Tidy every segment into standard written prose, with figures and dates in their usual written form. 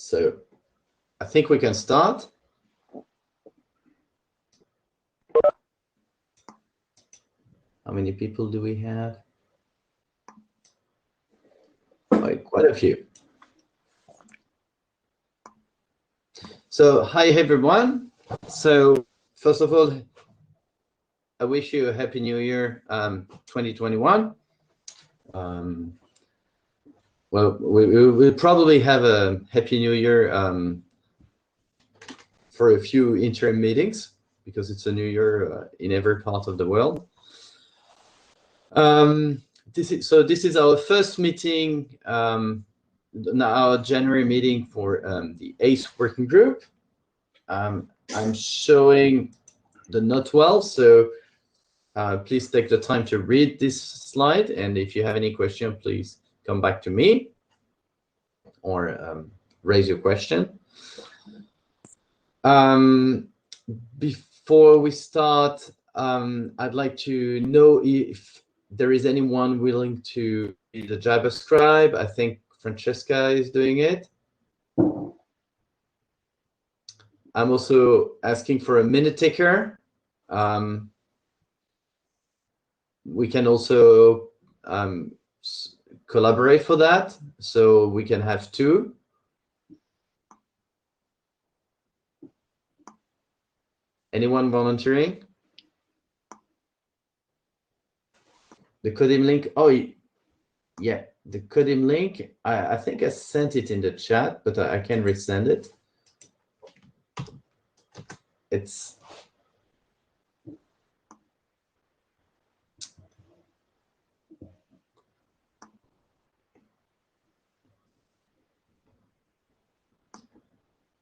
So I think we can start. How many people do we have? Quite a few. So hi everyone. So first of all, I wish you a happy new year 2021. Well, we'll probably have a happy new year for a few interim meetings because it's a new year in every part of the world. This is our first meeting, our January meeting for the ACE working group. I'm showing the note well, so please take the time to read this slide, and if you have any question, please come back to me or raise your question. Before we start, I'd like to know if there is anyone willing to be the Jabber scribe. I think Francesca is doing it. I'm also asking for a minute taker. We can also collaborate for that, so we can have two. Anyone volunteering? The Codim link. Oh, yeah, the Codim link. I think I sent it in the chat, but I can resend it. It's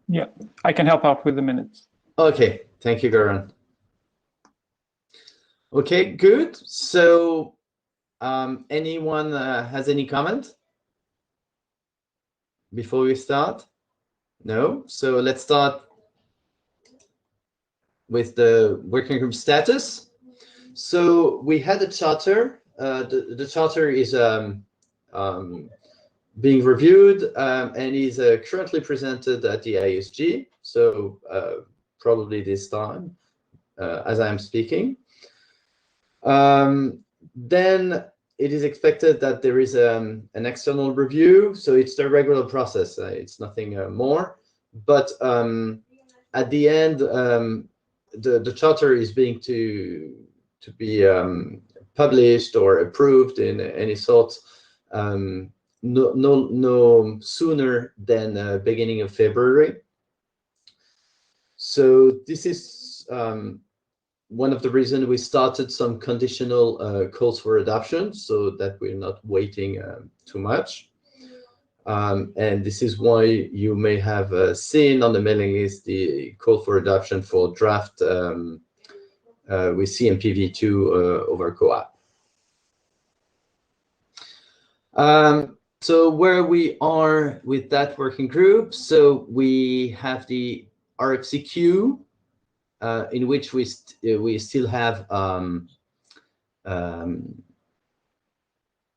yeah, I can help out with the minutes. Okay, thank you, Garan. Okay, good. So anyone has any comment before we start? No? So let's start with the working group status. So we had a charter. The charter is being reviewed and is currently presented at the ISG. So probably this time, as I am speaking. Then it is expected that there is an external review. So it's the regular process. It's nothing more. But at the end, the charter is being to be published or approved in any sort no sooner than beginning of February. So this is one of the reasons we started some conditional calls for adoption, so that we're not waiting too much. And this is why you may have seen on the mailing list the call for adoption for draft with CMPv2 over CoAP. So where we are with that working group, so we have the RFCQ, in which we still have the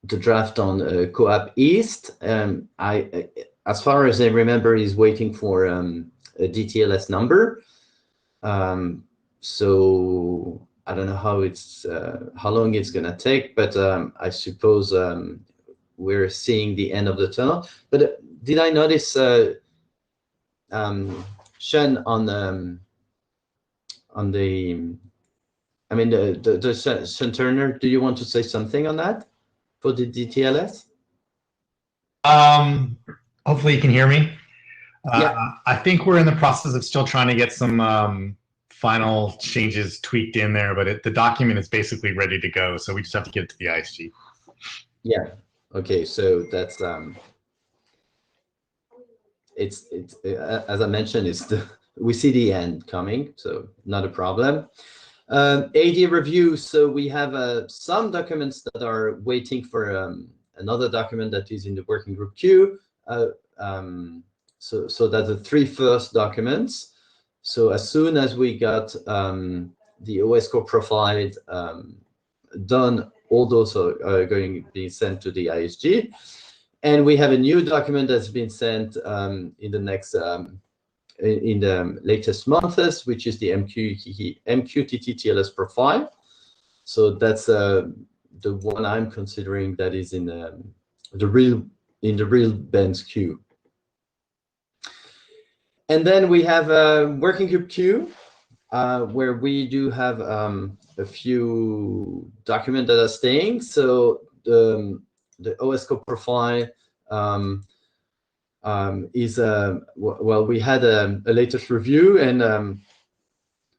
draft on CoAP East. As far as I remember, is waiting for a DTLS number. So I don't know how long it's gonna take, but I suppose we're seeing the end of the tunnel. But did I notice, Sean, on the, I mean, the Sean Turner, do you want to say something on that for the DTLS? Hopefully you can hear me. Yeah. I think we're in the process of still trying to get some final changes tweaked in there, but the document is basically ready to go. So we just have to get it to the ISG. Yeah. Okay. So that's it's as I mentioned, we see the end coming, so not a problem. AD review. So we have some documents that are waiting for another document that is in the working group queue. So that's the three first documents. So as soon as we got the OS core profile done, all those are going to be sent to the ISG. And we have a new document that's been sent in the next in the latest months, which is the MQTT TLS profile. So that's the one I'm considering that is in the real Ben's queue. And then we have a working group queue where we do have a few documents that are staying. So the OS code profile is well, we had a latest review, and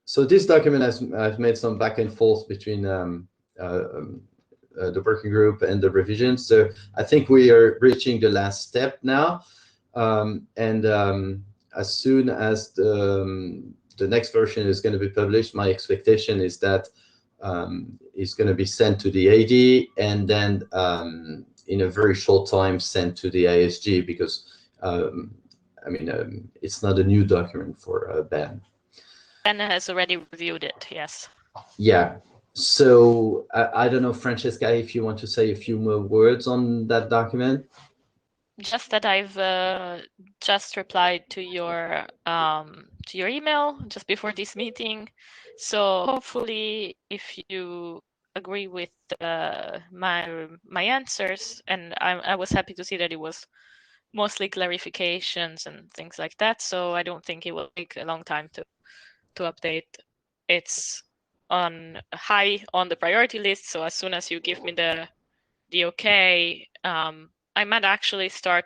so this document has made some back and forth between the working group and the revisions. So I think we are reaching the last step now, and as soon as the next version is going to be published, my expectation is that it's going to be sent to the AD, and then in a very short time sent to the ISG, because I mean, it's not a new document for Ben. Ben has already reviewed it, yes. Yeah. So I don't know, Francesca, if you want to say a few more words on that document. Just that I've just replied to your email just before this meeting. So hopefully, if you agree with my answers, and I was happy to see that it was mostly clarifications and things like that. So I don't think it will take a long time to update. It's on high on the priority list. So as soon as you give me the okay, I might actually start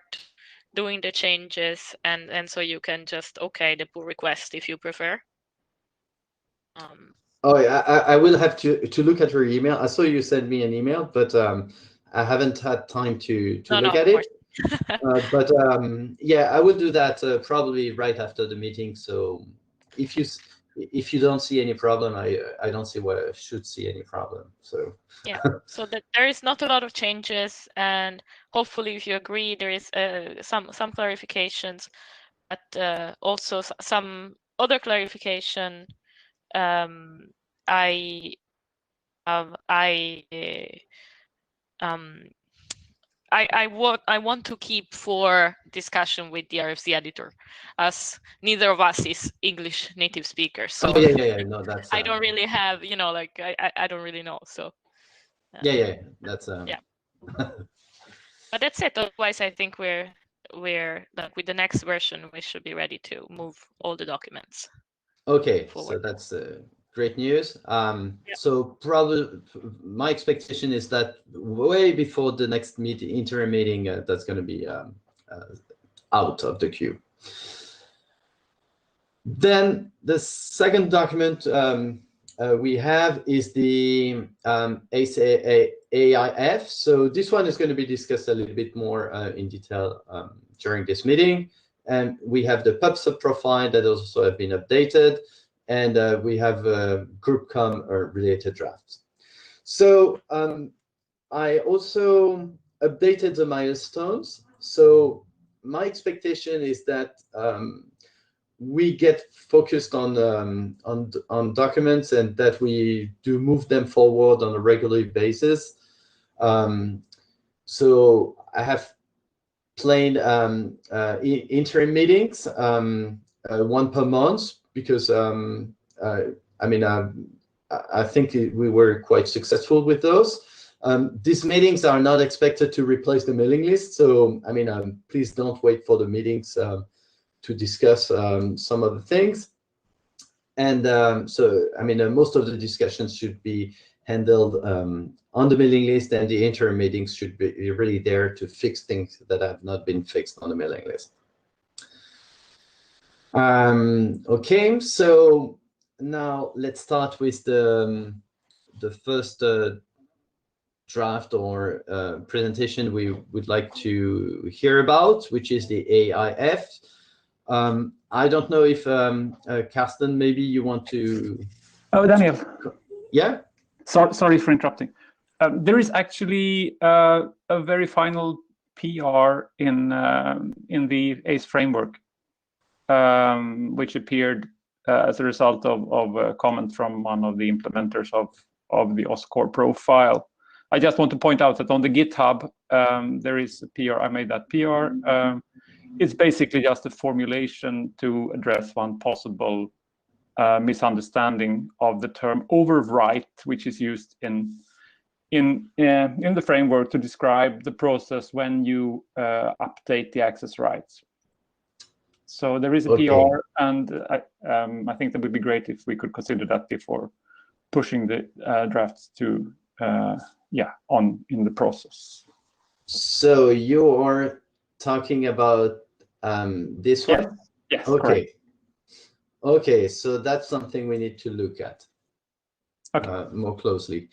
doing the changes, and so you can just okay the pull request if you prefer. Oh, yeah, I will have to look at your email. I saw you sent me an email, but I haven't had time to look at it. But yeah, I will do that probably right after the meeting. So if you don't see any problem, I don't see why I should see any problem. So yeah, so that there is not a lot of changes, and hopefully, if you agree, there is some clarifications, but also some other clarification. I want to keep for discussion with the RFC editor, as neither of us is English native speakers. So oh, yeah. No, that's. I don't really have, like I don't really know. So. Yeah, that's. Yeah. But that's it. Otherwise, I think we're like with the next version, we should be ready to move all the documents. Okay, forward. So that's great news. So probably my expectation is that way before the next interim meeting, that's going to be out of the queue. Then the second document we have is the AIF. So this one is going to be discussed a little bit more in detail during this meeting. And we have the PubSub profile that also have been updated. And we have group com related drafts. So I also updated the milestones. So my expectation is that we get focused on documents, and that we do move them forward on a regular basis. So I have planned interim meetings, one per month, because I mean, I think we were quite successful with those. These meetings are not expected to replace the mailing list. So I mean, please don't wait for the meetings to discuss some of the things. And so, I mean, most of the discussions should be handled on the mailing list, and the interim meetings should be really there to fix things that have not been fixed on the mailing list. Okay, so now let's start with the first draft or presentation we would like to hear about, which is the AIF. I don't know if Carsten, maybe you want to. Oh, Daniel. Yeah. Sorry for interrupting. There is actually a very final PR in the ACE framework, which appeared as a result of a comment from one of the implementers of the OSCOR profile. I just want to point out that on the GitHub, there is a PR. I made that PR. It's basically just a formulation to address one possible misunderstanding of the term overwrite, which is used in the framework to describe the process when you update the access rights. So there is a PR, and I think that would be great if we could consider that before pushing the drafts to on in the process. So you are talking about this one? Yes. Okay. Correct. Okay, so that's something we need to look at more closely.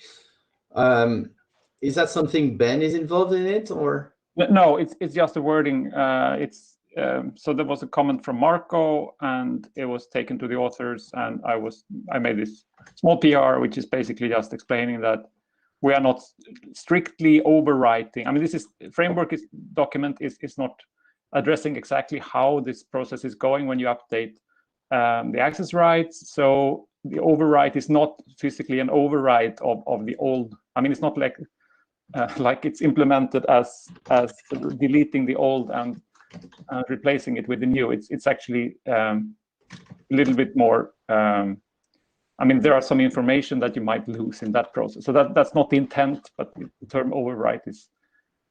Is that something Ben is involved in it, or? No, it's just the wording. So there was a comment from Marco, and it was taken to the authors, and I made this small PR, which is basically just explaining that we are not strictly overwriting. I mean, this is framework document is not addressing exactly how this process is going when you update the access rights. So the overwrite is not physically an overwrite of the old. I mean, it's not like it's implemented as deleting the old and replacing it with the new. It's actually a little bit more. I mean, there are some information that you might lose in that process. So that's not the intent, but the term overwrite is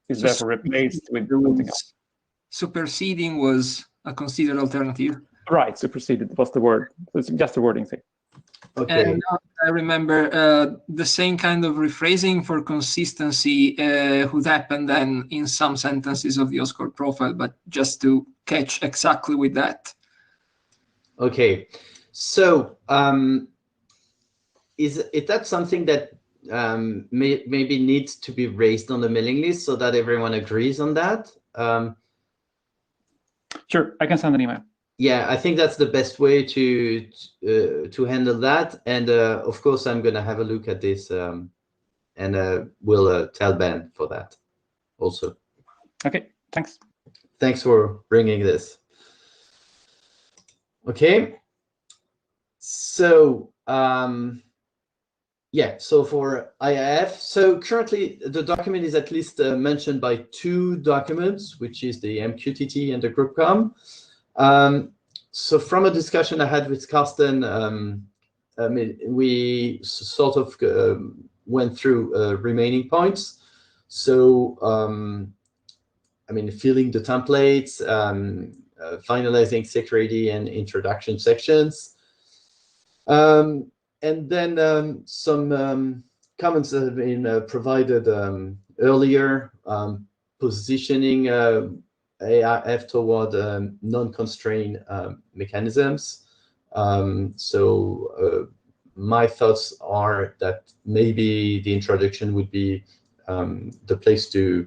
therefore replaced with something else. Superseding was a considered alternative. Right, superseded was the word. It's just a wording thing. Okay. And I remember the same kind of rephrasing for consistency would happen then in some sentences of the Oscar profile, but just to catch exactly with that. Okay, so is that something that maybe needs to be raised on the mailing list so that everyone agrees on that? Sure, I can send an email. Yeah, I think that's the best way to handle that. And of course, I'm going to have a look at this, and we'll tell Ben for that also. Okay, thanks. Thanks for bringing this. Okay, so so for IETF, so currently the document is at least mentioned by 2 documents, which is the MQTT and the GroupCom. So from a discussion I had with Carsten, I mean, we sort of went through remaining points. So, I mean, filling the templates, finalizing security and introduction sections. And then some comments that have been provided earlier, positioning AIF toward non-constrained mechanisms. So my thoughts are that maybe the introduction would be the place to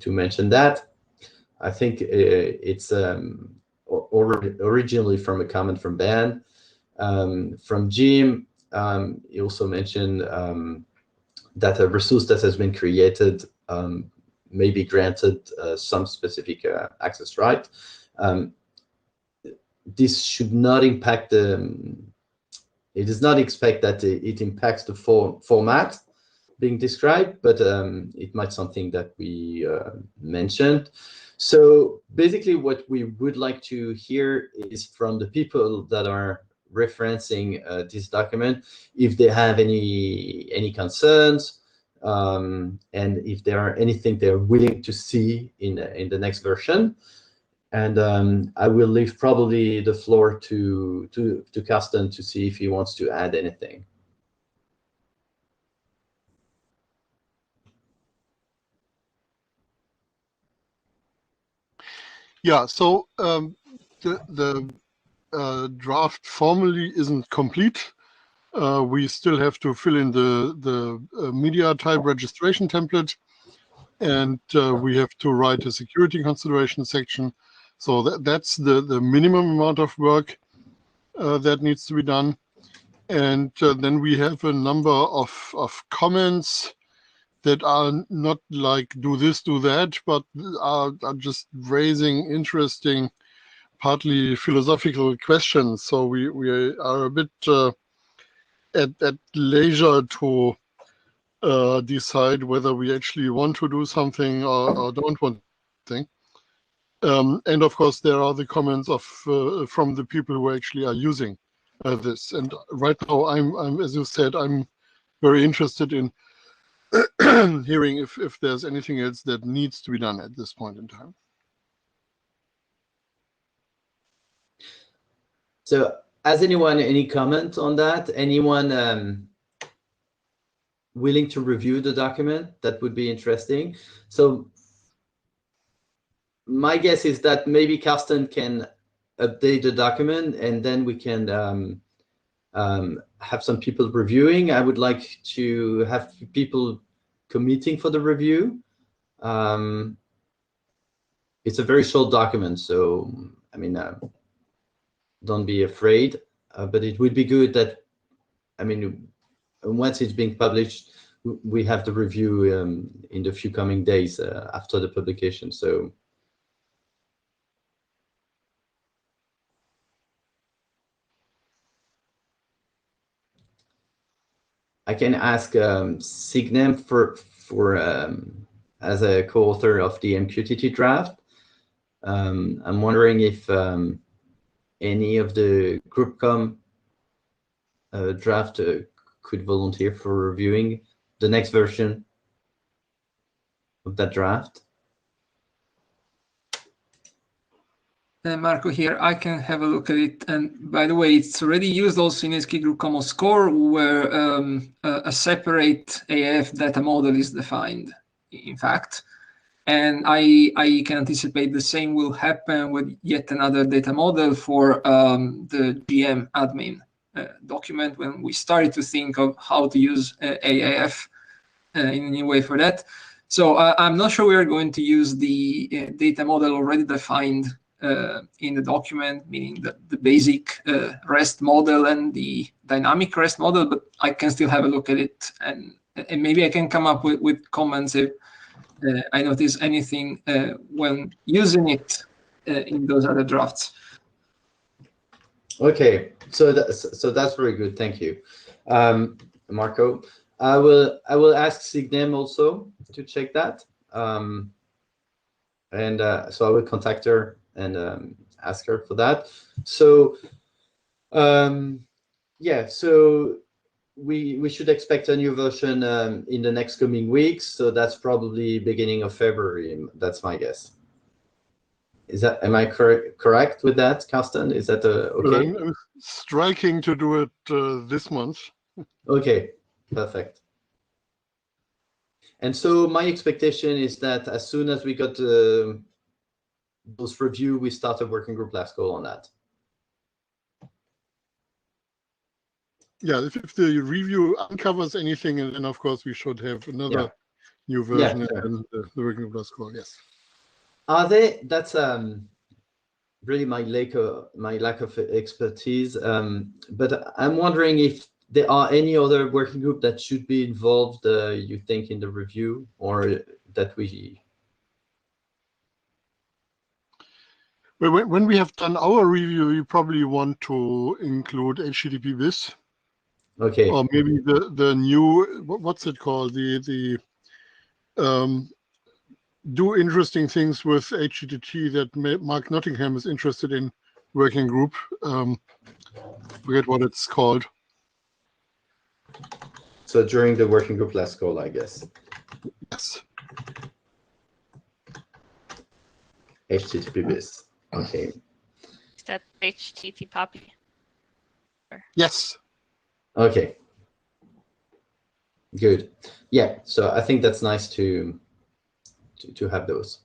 mention that. I think it's originally from a comment from Ben. From Jim, he also mentioned that a resource that has been created may be granted some specific access right. This should not impact it does not expect that it impacts the format being described, but it might something that we mentioned. So basically what we would like to hear is from the people that are referencing this document, if they have any concerns, and if there are anything they're willing to see in the next version. And I will leave probably the floor to Carsten to see if he wants to add anything. Yeah, so the draft formally isn't complete. We still have to fill in the media type registration template, and we have to write a security consideration section. So that's the minimum amount of work that needs to be done. And then we have a number of comments that are not like do this, do that, but are just raising interesting, partly philosophical questions. So we are a bit at leisure to decide whether we actually want to do something or don't want something. And of course, there are the comments of from the people who actually are using this. And right now, I'm as you said, I'm very interested in hearing if there's anything else that needs to be done at this point in time. So, has anyone any comment on that? Anyone willing to review the document? That would be interesting. So, my guess is that maybe Carsten can update the document, and then we can have some people reviewing. I would like to have people committing for the review. It's a very short document, so I mean, don't be afraid. But it would be good that, I mean, once it's being published, we have the review in the few coming days after the publication. So. I can ask Signem for as a co-author of the MQTT draft. I'm wondering if any of the GroupCom draft could volunteer for reviewing the next version of that draft. Marco here, I can have a look at it. And by the way, it's already used also in SK Group Common Score, where a separate AF data model is defined, in fact. And I can anticipate the same will happen with yet another data model for the GM admin document when we started to think of how to use AIF in a new way for that. So I'm not sure we are going to use the data model already defined in the document, meaning the basic REST model and the dynamic REST model, but I can still have a look at it, and maybe I can come up with comments if I notice anything when using it in those other drafts. Okay, so that's very good. Thank you, Marco. I will ask Signem also to check that, and so I will contact her and ask her for that. So yeah, so we should expect a new version in the next coming weeks. So that's probably beginning of February. That's my guess. Am I correct with that, Carsten? Is that okay? I'm striking to do it this month. Okay, perfect. And so my expectation is that as soon as we got those review, we start a working group last call on that. Yeah, if the review uncovers anything, and then of course we should have another new version and the working group last call. Yes. Are they? That's really my lack of expertise. But I'm wondering if there are any other working group that should be involved, you think, in the review, or that we. Well, when we have done our review, you probably want to include HTTP BIS. Okay. Or maybe the new, what's it called? The do interesting things with HTTP that Mark Nottingham is interested in working group. Forget what it's called. So during the working group last call, I guess. Yes. HTTP BIS. Okay. Is that HTTP puppy? Yes. Okay. Good. Yeah. So I think that's nice to have those.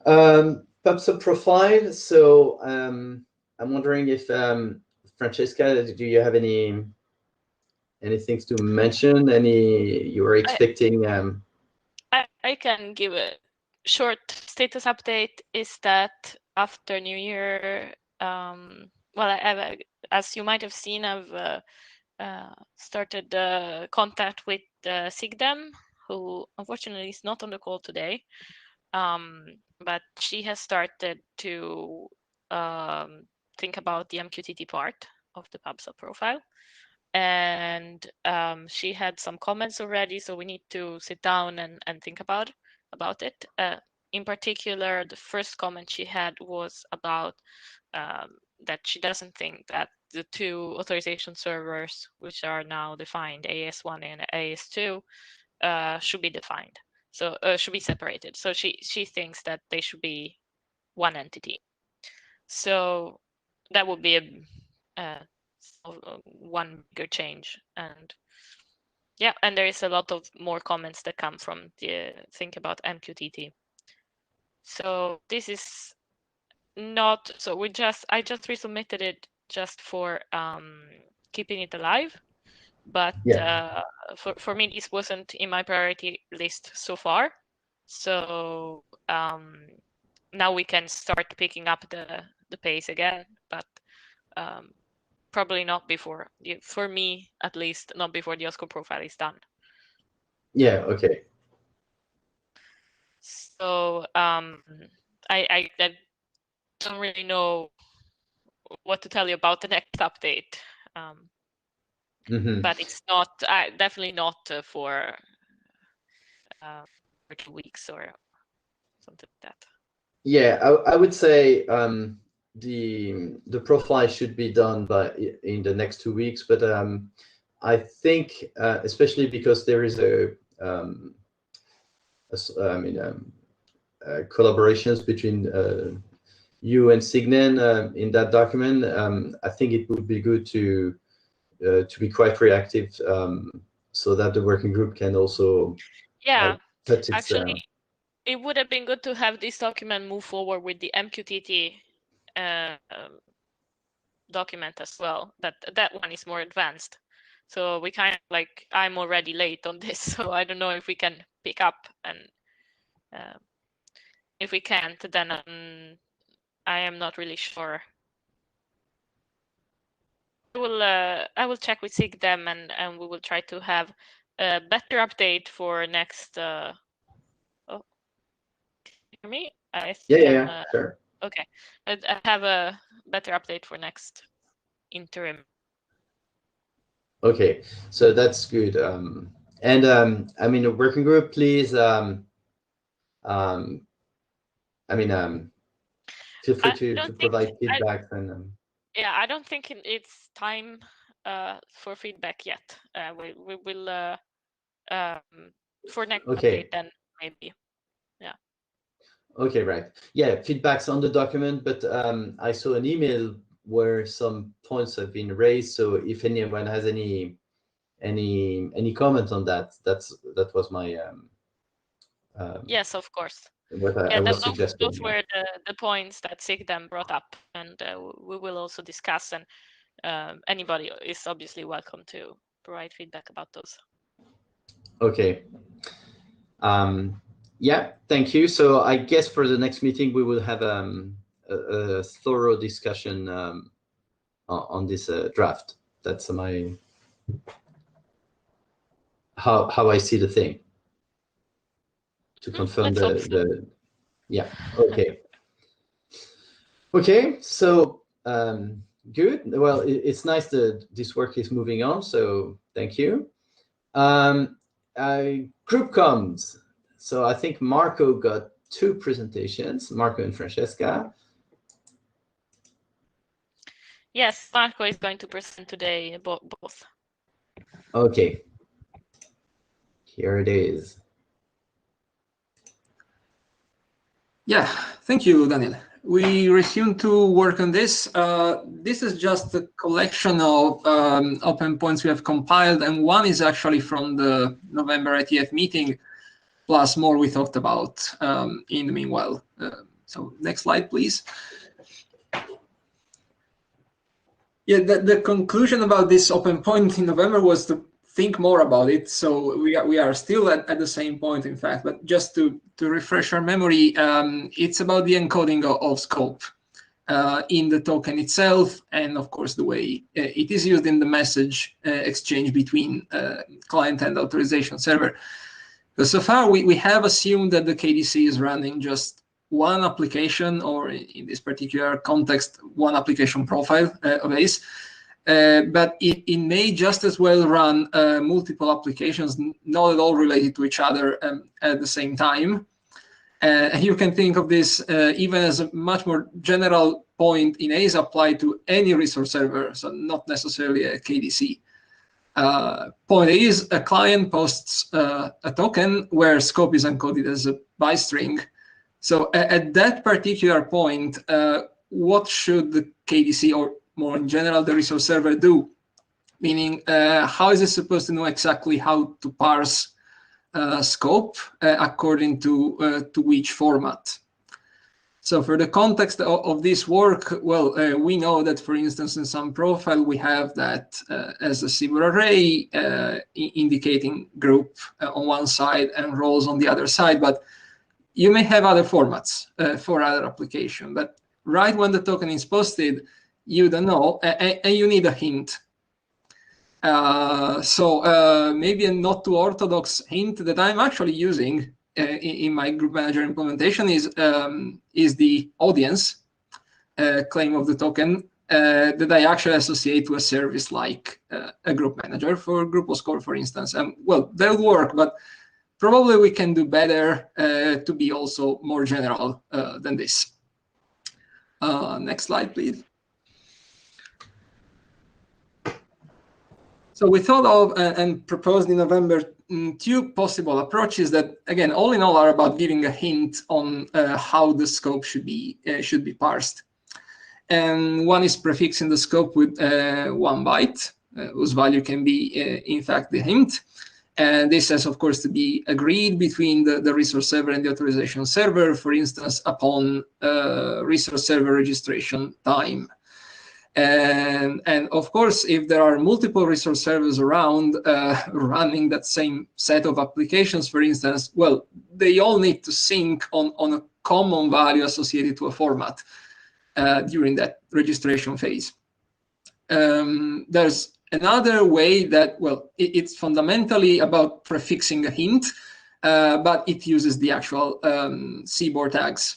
PubSub profile. So I'm wondering if Francesca, do you have any things to mention? You were expecting? I can give a short status update. Is that after New Year? Well, as you might have seen, I've started contact with Sigdem, who unfortunately is not on the call today. But she has started to think about the MQTT part of the PubSub profile. and she had some comments already, so we need to sit down and think about it. In particular, the first comment she had was about that she doesn't think that the two authorization servers, which are now defined, AS1 and AS2, should be defined. So should be separated. So she thinks that they should be one entity. So that would be one bigger change. And yeah, and there is a lot of more comments that come from the think about MQTT. So this is not, so I just resubmitted it just for keeping it alive. But Yeah. for me, this wasn't in my priority list so far. So now we can start picking up the pace again, but probably not before, for me at least, not before the OSCO profile is done. Yeah. Okay. So I don't really know what to tell you about the next update. But it's not definitely not for 2 weeks or something like that. Yeah, I would say the profile should be done in the next 2 weeks, but I think especially because there is collaborations between you and Signen in that document. I think it would be good to be quite reactive, so that the working group can also touch its. Actually, it would have been good to have this document move forward with the MQTT document as well. That one is more advanced. So we kind of like, I'm already late on this, so I don't know if we can pick up, and if we can't, then I am not really sure. I will check with SIGDEM and we will try to have a better update for next. Oh, can you hear me? Yeah, sure. Okay, I have a better update for next interim. Okay, so that's good. And I mean, the working group, please. I mean, feel free to provide feedback and. Yeah, I don't think it's time for feedback yet. We will for next update then maybe. Yeah. Okay, right. Yeah, feedback's on the document, but I saw an email where some points have been raised. So if anyone has any comment on that, that was my yes, of course. What I was suggesting. Those were the points that SIGDEM brought up, and we will also discuss, and anybody is obviously welcome to provide feedback about those. Okay. Yeah, thank you. So I guess for the next meeting, we will have a thorough discussion on this draft. That's my how I see the thing. To confirm the yeah. Okay. Okay. So good. Well, it's nice that this work is moving on. So thank you. Group comms. So I think Marco got 2 presentations, Marco and Francesca. Yes, Marco is going to present today both. Okay. Here it is. Yeah, thank you, Daniel. We resumed to work on this. This is just a collection of open points we have compiled, and one is actually from the November IETF meeting, plus more we talked about in the meanwhile. So next slide, please. Yeah, the conclusion about this open point in November was to think more about it. So we are still at the same point, in fact, but just to refresh our memory, it's about the encoding of scope in the token itself, and of course the way it is used in the message exchange between client and authorization server. So far, we have assumed that the KDC is running just one application, or in this particular context, one application profile of ACE. but it may just as well run multiple applications, not at all related to each other at the same time. And you can think of this even as a much more general point in ACE applied to any resource server, so not necessarily a KDC. Point is, a client posts a token where scope is encoded as a bystring. So at that particular point, what should the KDC, or more in general, the resource server do? Meaning, how is it supposed to know exactly how to parse scope according to which format? So for the context of this work, well, we know that, for instance, in some profile, we have that as a CBOR array indicating group on one side and roles on the other side. But you may have other formats for other application. But right when the token is posted, you don't know, and you need a hint. So maybe a not too orthodox hint that I'm actually using in my group manager implementation is the audience claim of the token that I actually associate to a service like a group manager for GroupoScore, for instance. And well, that would work, but probably we can do better to be also more general than this. Next slide, please. So we thought of and proposed in November two possible approaches that, again, all in all, are about giving a hint on how the scope should be parsed. And one is prefixing the scope with 1 byte, whose value can be, in fact, the hint. And this has, of course, to be agreed between the resource server and the authorization server, for instance, upon resource server registration time. And of course, if there are multiple resource servers around running that same set of applications, for instance, well, they all need to sync on a common value associated to a format during that registration phase. There's another way that, well, it's fundamentally about prefixing a hint, but it uses the actual CBOR tags.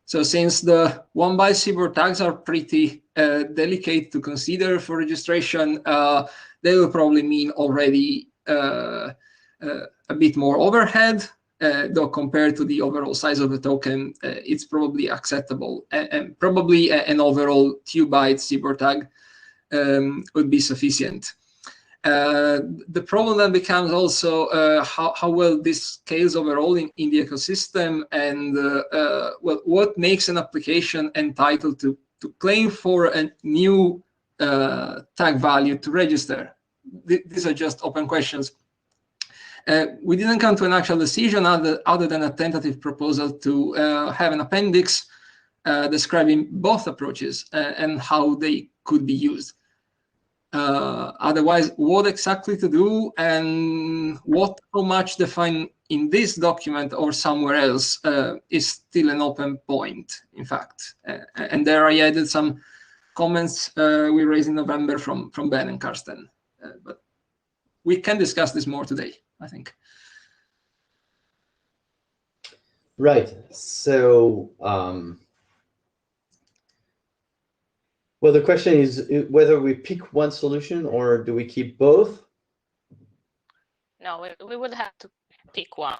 So since the 1 byte CBOR tags are pretty delicate to consider for registration, they will probably mean already a bit more overhead, though compared to the overall size of the token, it's probably acceptable. And probably an overall 2 byte CBOR tag would be sufficient. The problem then becomes also how well this scales overall in the ecosystem, and well, what makes an application entitled to claim for a new tag value to register. These are just open questions. We didn't come to an actual decision other than a tentative proposal to have an appendix describing both approaches and how they could be used. Otherwise, what exactly to do and how much defined in this document or somewhere else is still an open point, in fact. And there I added some comments we raised in November from Ben and Karsten. But we can discuss this more today, I think. Right. So, well, the question is whether we pick one solution or do we keep both? No, we would have to pick one.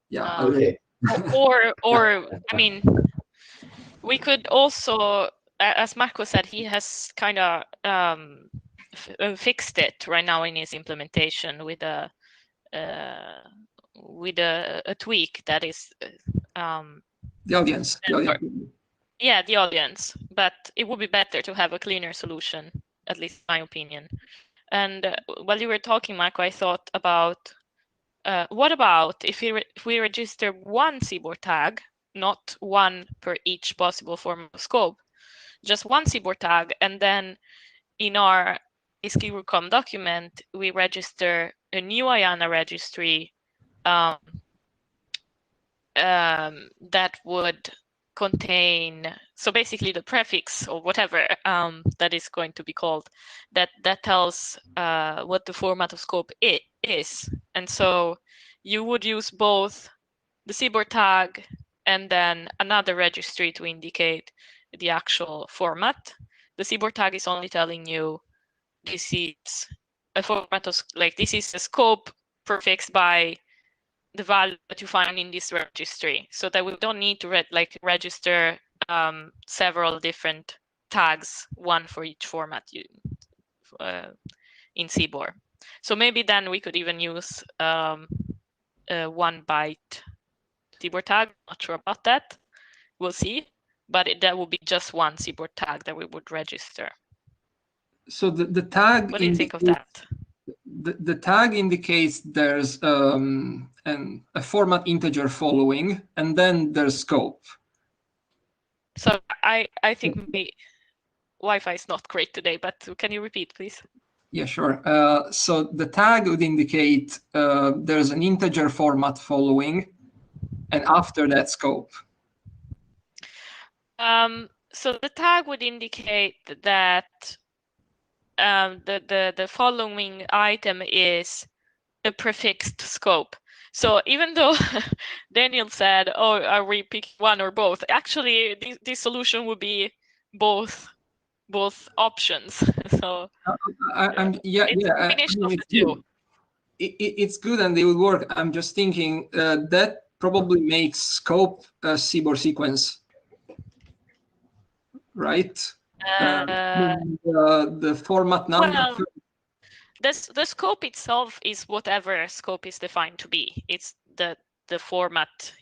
Yeah. Okay. Or I mean, we could also, as Marco said, he has kind of fixed it right now in his implementation with a tweak that is The audience. Yeah, the audience, but it would be better to have a cleaner solution, at least in my opinion. And while you were talking, Marco, I thought about what about if we register one CBOR tag, not one per each possible form of scope, just one CBOR tag, and then in our ISKI-GRUCOM document, we register a new IANA registry that would contain, so basically the prefix or whatever that is going to be called, that tells what the format of scope is. And so you would use both the CBOR tag and then another registry to indicate the actual format. The CBOR tag is only telling you this is a format of, like, this is a scope prefixed by the value that you find in this registry, so that we don't need to register several different tags, one for each format in CBOR. So maybe then we could even use a 1 byte CBOR tag. Not sure about that. We'll see. But that would be just one CBOR tag that we would register. So the tag. What do you think of that? The tag indicates there's a format integer following, and then there's scope. So I think maybe Wi-Fi is not great today, but can you repeat, please? Yeah, sure. So the tag would indicate there's an integer format following, and after that scope. So the tag would indicate that the following item is a prefixed scope. So even though Daniel said, "Oh, are we picking one or both?" Actually, this solution would be both options. So it's good and it would work. I'm just thinking that probably makes scope a CBOR sequence, right? The format number. Well, the scope itself is whatever scope is defined to be. It's the format,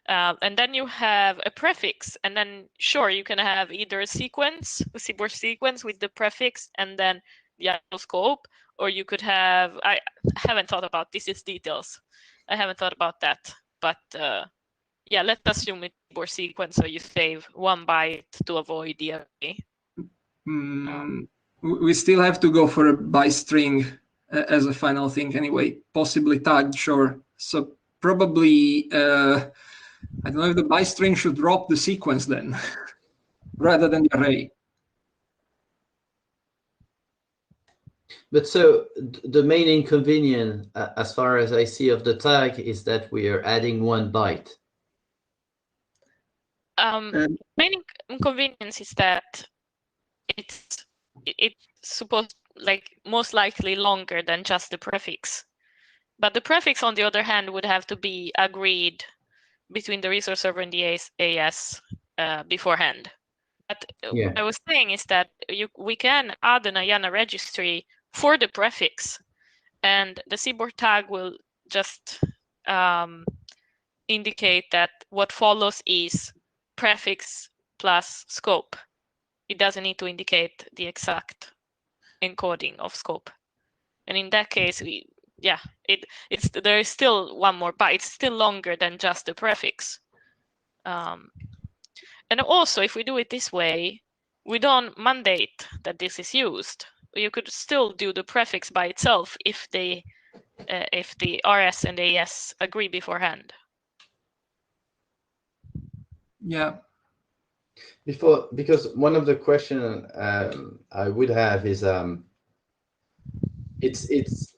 and then you have a prefix, and then sure, you can have either a sequence, a CBOR sequence with the prefix and then the actual scope, or you could have, I haven't thought about this, is details. I haven't thought about that, but yeah, let's assume it's CBOR sequence, so you save 1 byte to avoid the array. We still have to go for a bystring as a final thing anyway, possibly tagged, sure. So probably, I don't know if the bystring should drop the sequence then, rather than the array. But so the main inconvenience, as far as I see of the tag, is that we are adding 1 byte. Main inconvenience is that it's supposed, like, most likely longer than just the prefix. But the prefix, on the other hand, would have to be agreed between the resource server and the AS beforehand. But Yeah. what I was saying is that we can add an IANA registry for the prefix, and the CBOR tag will just indicate that what follows is prefix plus scope. It doesn't need to indicate the exact encoding of scope. And in that case, there is still 1 more byte. It's still longer than just the prefix. And also, if we do it this way, we don't mandate that this is used. You could still do the prefix by itself if the RS and AS agree beforehand. Yeah. Because one of the questions I would have is, it's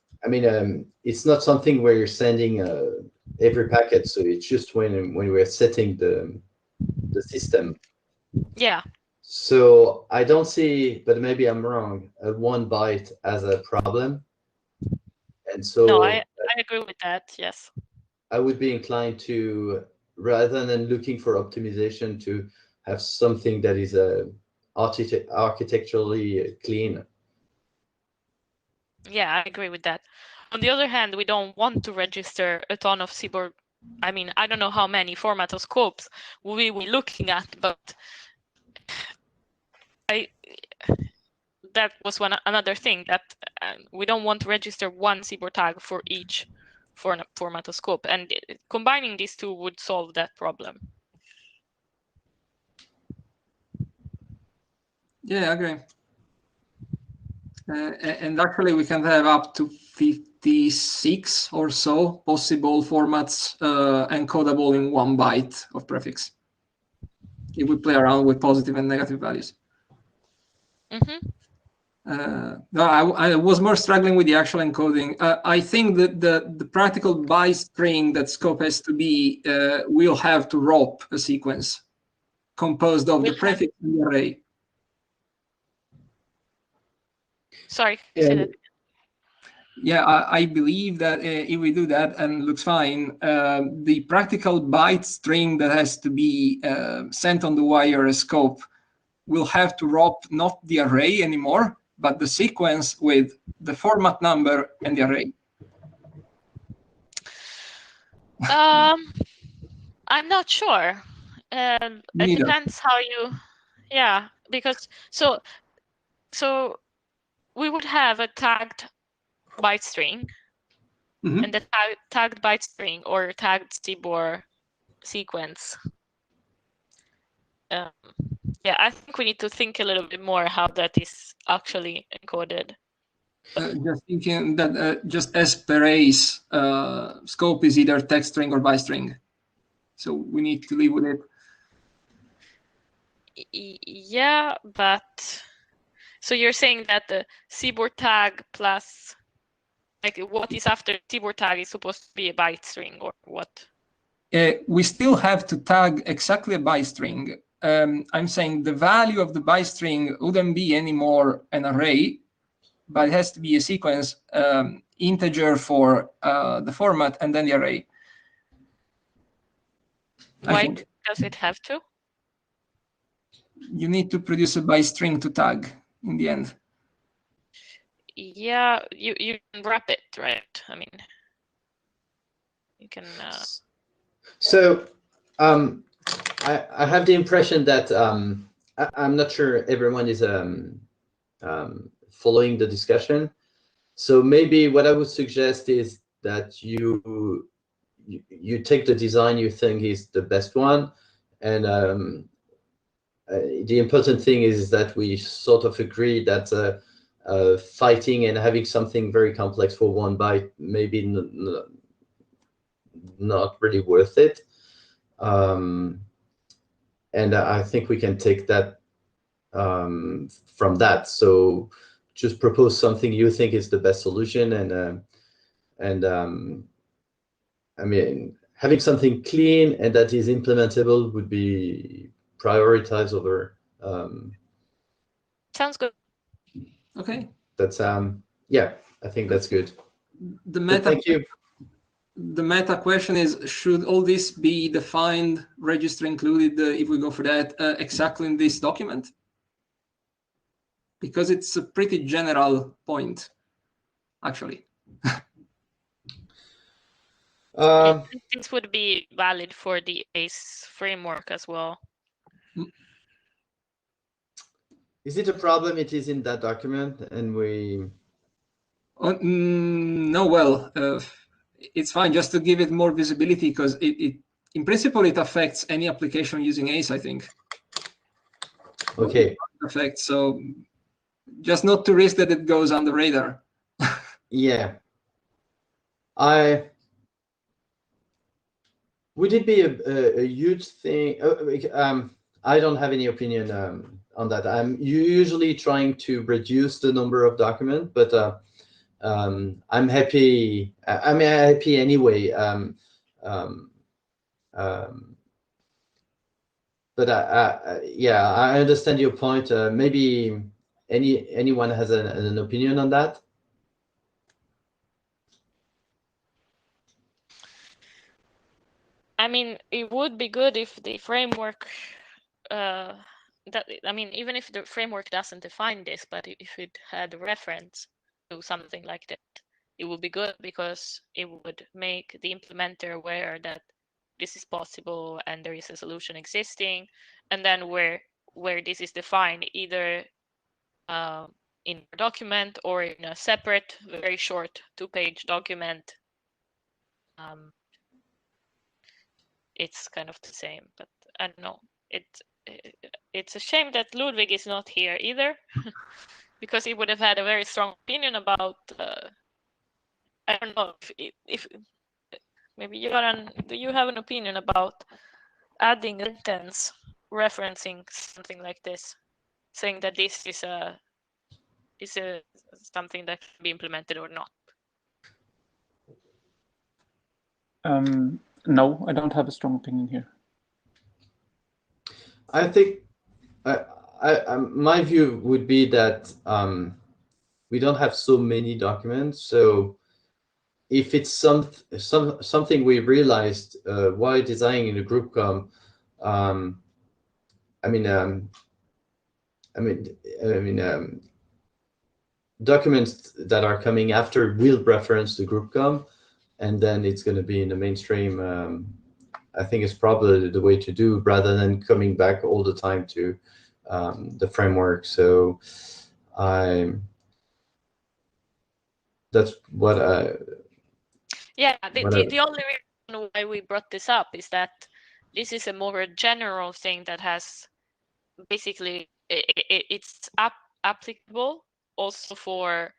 not something where you're sending every packet, so it's just when we're setting the system. Yeah. So I don't see, but maybe I'm wrong, a 1 byte as a problem. And so no, I agree with that. Yes. I would be inclined to, rather than looking for optimization, to have something that is architecturally clean. Yeah, I agree with that. On the other hand, we don't want to register a ton of CBOR. I mean, I don't know how many format of scopes we were looking at, but that was another thing, that we don't want to register 1 CBOR tag for each format of scope, and combining these two would solve that problem. Yeah, I agree. And actually, we can have up to 56 or so possible formats encodable in 1 byte of prefix, if we play around with positive and negative values. Mm-hmm. No, I was more struggling with the actual encoding. I think that the practical bystring that scope has to be will have to wrap a sequence composed of the prefix and the array. Sorry, you said it. Yeah, I believe that if we do that and looks fine, the practical byte string that has to be sent on the wire scope will have to wrap not the array anymore, but the sequence with the format number and the array. I'm not sure. It Neither. depends how you, yeah, because so we would have a tagged byte string, Mhm. and the tagged byte string or tagged CBOR sequence. Yeah, I think we need to think a little bit more how that is actually encoded. Just thinking that just as per arrays, scope is either text string or byte string. So we need to live with it. Yeah, but so you're saying that the CBOR tag plus, like, what is after CBOR tag is supposed to be a byte string or what? We still have to tag exactly a byte string. I'm saying the value of the byte string wouldn't be anymore an array, but it has to be a sequence, integer for the format and then the array. Why does it have to? You need to produce a byte string to tag in the end. Yeah, you can wrap it, right? I mean, you can. So I have the impression that I'm not sure everyone is following the discussion. So maybe what I would suggest is that you take the design you think is the best one, and the important thing is that we sort of agree that fighting and having something very complex for one byte maybe not really worth it. And I think we can take that from that. So just propose something you think is the best solution, and I mean, having something clean and that is implementable would be prioritized over. Sounds good. Okay. That's yeah, I think that's good. The But meta. thank you. The meta question is, should all this be defined, register included, if we go for that, exactly in this document? Because it's a pretty general point, actually. This would be valid for the ACE framework as well. Is it a problem? It is in that document, and we. No, well, it's fine just to give it more visibility, because it in principle it affects any application using ACE, I think. Okay. Affects, so just not to risk that it goes on the radar. Yeah. Would it be a huge thing? I don't have any opinion on that. I'm usually trying to reduce the number of documents, but I'm happy. I'm happy anyway. But yeah, I understand your point. Maybe anyone has an opinion on that? I mean, it would be good if the framework, even if the framework doesn't define this, but if it had a reference to something like that, it would be good, because it would make the implementer aware that this is possible and there is a solution existing, and then where this is defined, either in a document or in a separate, very short 2-page document. It's kind of the same, but I don't know. It's a shame that Ludwig is not here either, because he would have had a very strong opinion about. I don't know if maybe Göran, do you have an opinion about adding a sentence referencing something like this, saying that this is something that can be implemented or not? No, I don't have a strong opinion here. I think my view would be that we don't have so many documents. So if it's something we realized while designing the group com, documents that are coming after will reference the group com, and then it's going to be in the mainstream. I think it's probably the way to do, rather than coming back all the time to the framework. So that's what I. Yeah, the only reason why we brought this up is that this is a more general thing that has basically it's applicable also for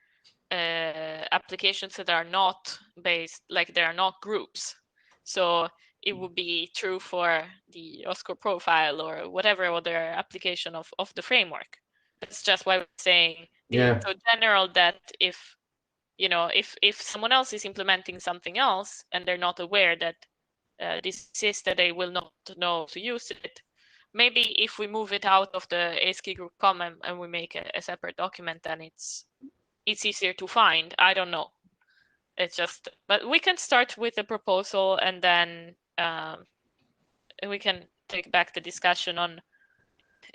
applications that are not based, like they are not groups. So it would be true for the OSCOR profile or whatever other application of the framework. That's just why we're saying it's so general that if someone else is implementing something else and they're not aware that this is that they will not know to use it, maybe if we move it out of the ASCII group com and we make a separate document, then it's easier to find. I don't know. It's just, but we can start with a proposal, and then we can take back the discussion on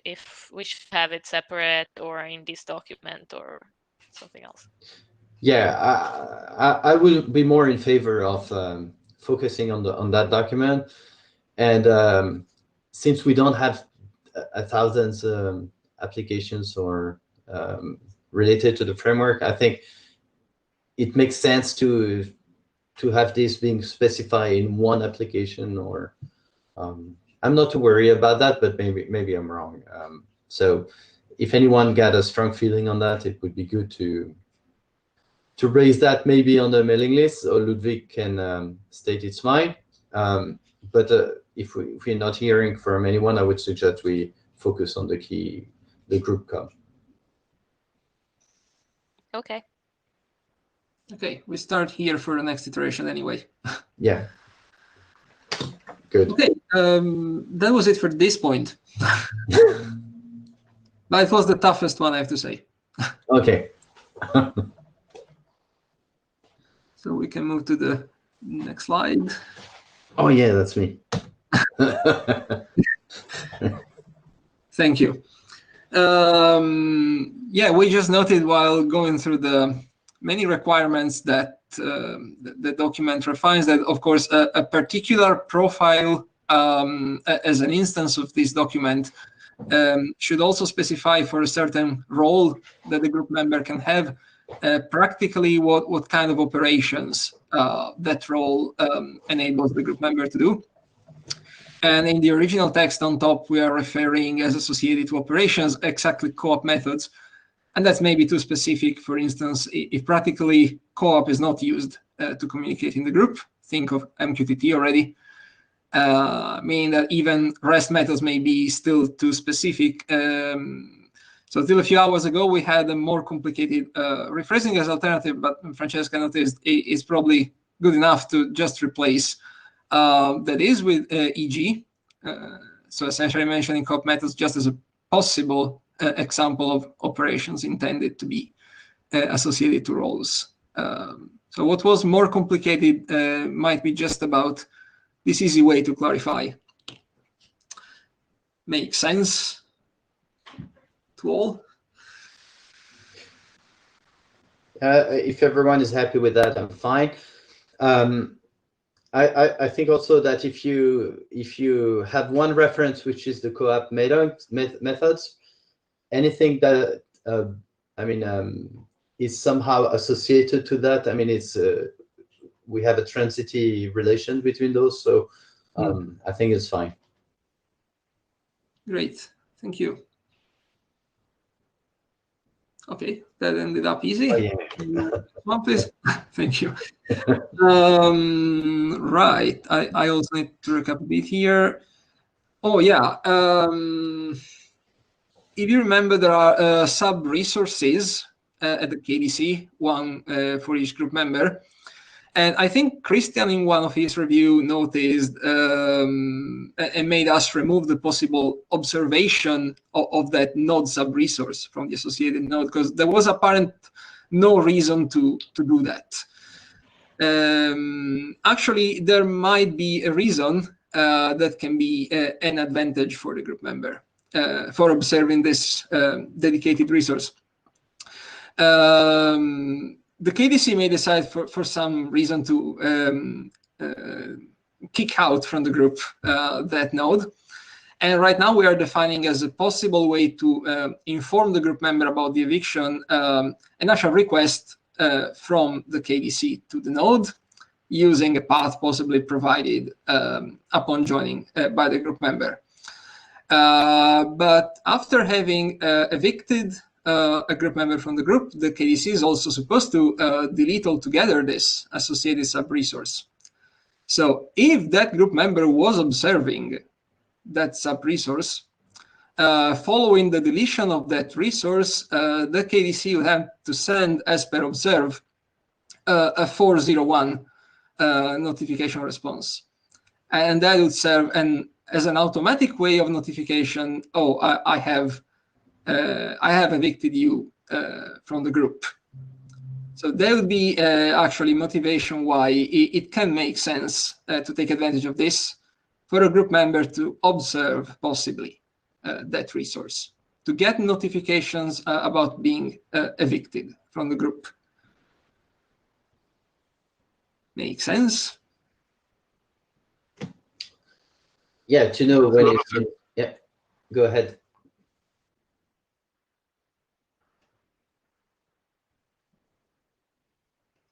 if we should have it separate or in this document or something else. Yeah, I will be more in favor of focusing on that document, and since we don't have thousands applications or related to the framework, I think it makes sense to have this being specified in one application. Or I'm not too worried about that, but maybe I'm wrong. So if anyone got a strong feeling on that, it would be good to raise that maybe on the mailing list, or Ludwig can state its mind. But if we're not hearing from anyone, I would suggest we focus on the group com. Okay. Okay, we start here for the next iteration anyway. Yeah. Good. Okay, that was it for this point. But it was the toughest one, I have to say. Okay. So we can move to the next slide. Oh yeah, that's me. Thank you. Yeah, we just noted while going through the many requirements that the document refines that, of course, a particular profile as an instance of this document should also specify for a certain role that the group member can have, practically what kind of operations that role enables the group member to do. And in the original text on top, we are referring as associated to operations exactly co-op methods. And that's maybe too specific. For instance, if practically co-op is not used to communicate in the group, think of MQTT already, meaning that even REST methods may be still too specific. So till a few hours ago, we had a more complicated rephrasing as alternative, but Francesca noticed it's probably good enough to just replace that is with EG. So essentially mentioning co-op methods just as a possible example of operations intended to be associated to roles. So what was more complicated might be just about this easy way to clarify. Makes sense to all? If everyone is happy with that, I'm fine. I think also that if you have one reference, which is the co-op methods, anything that is somehow associated to that, it's we have a transitive relation between those, so I think it's fine. Great, thank you. Okay, that ended up easy. Oh, yeah. One, please. Thank you. Right, I also need to recap a bit here. Oh yeah, if you remember, there are sub-resources at the KDC, one for each group member. And I think Christian, in one of his review, noticed and made us remove the possible observation of that node sub-resource from the associated node, because there was apparent no reason to do that. Actually, there might be a reason that can be an advantage for the group member for observing this dedicated resource. The KDC may decide for some reason to kick out from the group that node. And right now we are defining as a possible way to inform the group member about the eviction an actual request from the KDC to the node using a path possibly provided upon joining by the group member. But after having evicted a group member from the group, the KDC is also supposed to delete altogether this associated sub-resource. So if that group member was observing that sub-resource, following the deletion of that resource, the KDC would have to send, as per observe, a 401 notification response. And that would serve as an automatic way of notification, oh, I have evicted you from the group. So there would be actually motivation why it can make sense to take advantage of this for a group member to observe possibly that resource, to get notifications about being evicted from the group. Make sense? Yeah, to know when it's been, yeah, go ahead.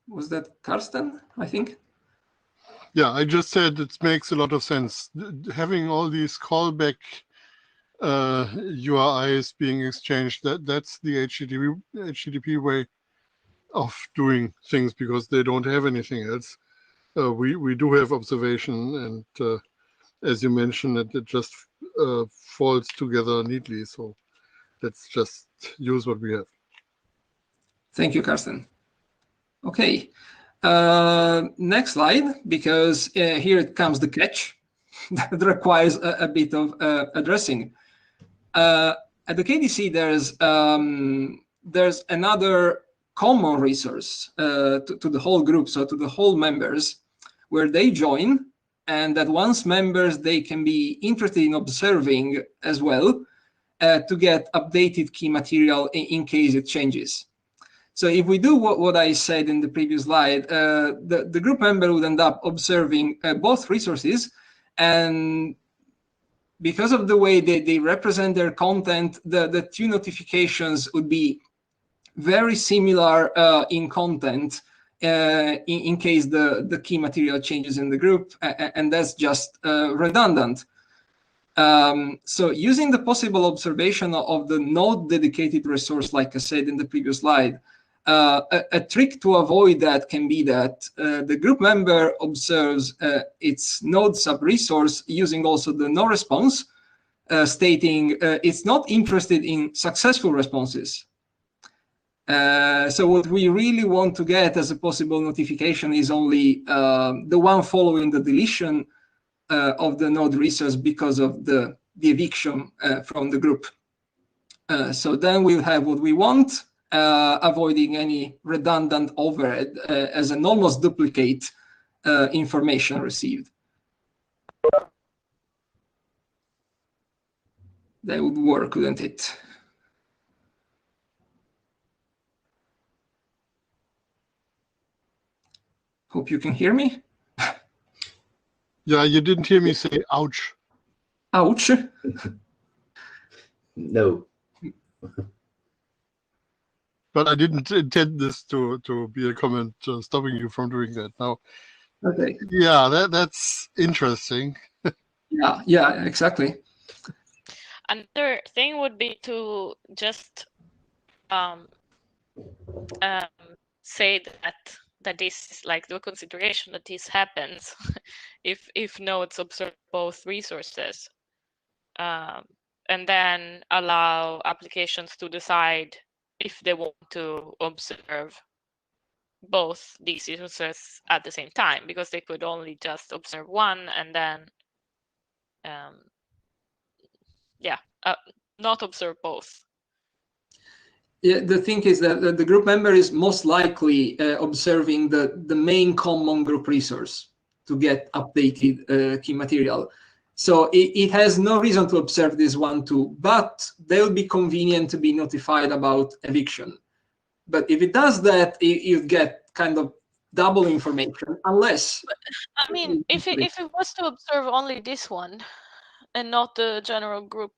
Was that Karsten, I think? Yeah, I just said it makes a lot of sense. Having all these callback URIs being exchanged, that's the HTTP way of doing things because they don't have anything else. We do have observation, and as you mentioned, it just falls together neatly. So let's just use what we have. Thank you, Karsten. Okay, next slide, because here it comes the catch that requires a bit of addressing. At the KDC, there's another common resource to the whole group, so to the whole members, where they join, and that once members, they can be interested in observing as well to get updated key material in case it changes. So if we do what I said in the previous slide, the group member would end up observing both resources, and because of the way they represent their content, the two notifications would be very similar in content in case the key material changes in the group, and that's just redundant. So using the possible observation of the node dedicated resource, like I said in the previous slide, a trick to avoid that can be that the group member observes its node sub-resource using also the no response, stating it's not interested in successful responses. So what we really want to get as a possible notification is only the one following the deletion of the node resource because of the eviction from the group. So then we'll have what we want, avoiding any redundant overhead as an almost duplicate information received. That would work, wouldn't it? Hope you can hear me. Yeah, you didn't hear me say ouch. Ouch. No. But I didn't intend this to be a comment stopping you from doing that. Now, Okay. yeah, that's interesting. Yeah, exactly. Another thing would be to just say that this is like the consideration that this happens if nodes observe both resources, and then allow applications to decide if they want to observe both these resources at the same time, because they could only just observe one and then not observe both. Yeah, the thing is that the group member is most likely observing the main common group resource to get updated key material. So it has no reason to observe this one too, but they'll be convenient to be notified about eviction. But if it does that, you get kind of double information, unless. I mean, if it was to observe only this one and not the general group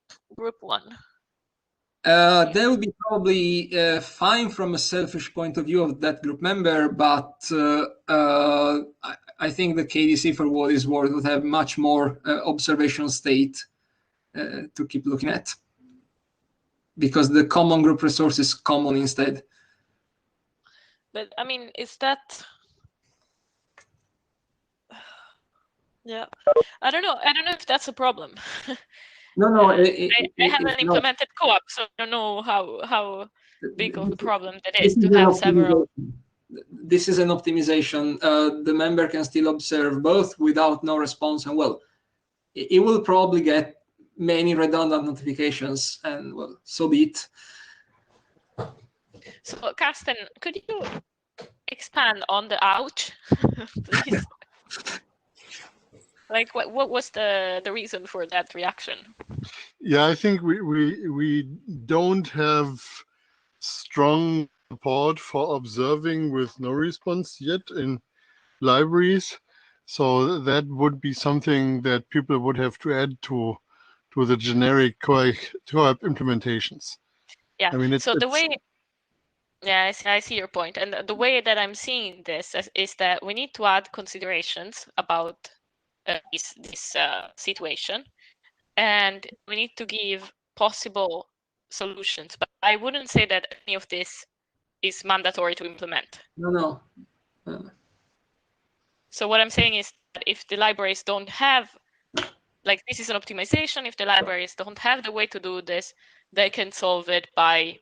one. They will be probably fine from a selfish point of view of that group member, but I think the KDC, for what is worth, would have much more observational state to keep looking at, because the common group resource is common instead. But I mean, is that? Yeah, I don't know. I don't know if that's a problem. No, I haven't implemented co-op, so I don't know how big of a problem that is to have several. This is an optimization. The member can still observe both without no response, and well, it will probably get many redundant notifications, and well, so be it. So, Carsten, could you expand on the ouch, please? Like, what was the reason for that reaction? Yeah, I think we don't have strong support for observing with no response yet in libraries. So that would be something that people would have to add to the generic co-op implementations. Yeah. I mean, so the way, yeah, I see your point, and the way that I'm seeing this is that we need to add considerations about this situation, and we need to give possible solutions. But I wouldn't say that any of this is mandatory to implement. No. So what I'm saying is that if the libraries don't have, like, this is an optimization, if the libraries don't have the way to do this, they can solve it by,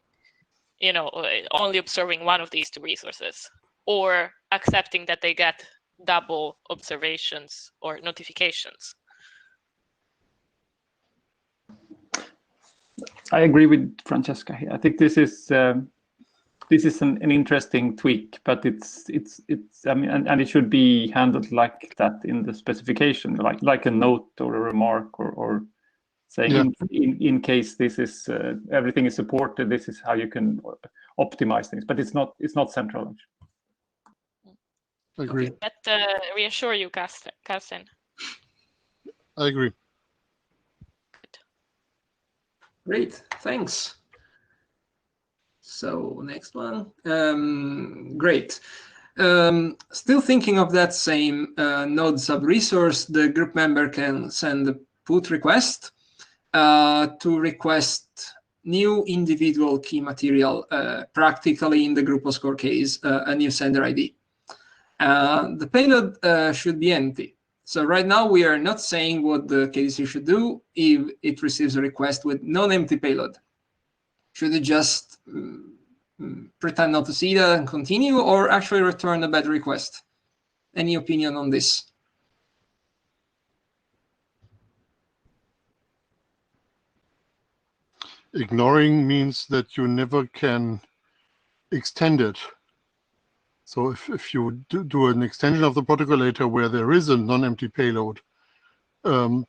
only observing one of these two resources, or accepting that they get double observations or notifications. I agree with Francesca here. I think this is an interesting tweak, but it's I mean, and it should be handled like that in the specification, like a note or a remark, or saying in case this is everything is supported, this is how you can optimize things. But it's not central. I agree. Okay, but reassure you, Carsten. I agree. Good. Great, thanks. So next one. Great. Still thinking of that same node sub-resource, the group member can send a put request to request new individual key material, practically in the group score case, a new sender ID. The payload should be empty. So right now we are not saying what the KDC should do if it receives a request with non-empty payload. Should it just pretend not to see that and continue, or actually return a bad request? Any opinion on this? Ignoring means that you never can extend it. So if you do an extension of the protocol later where there is a non-empty payload, the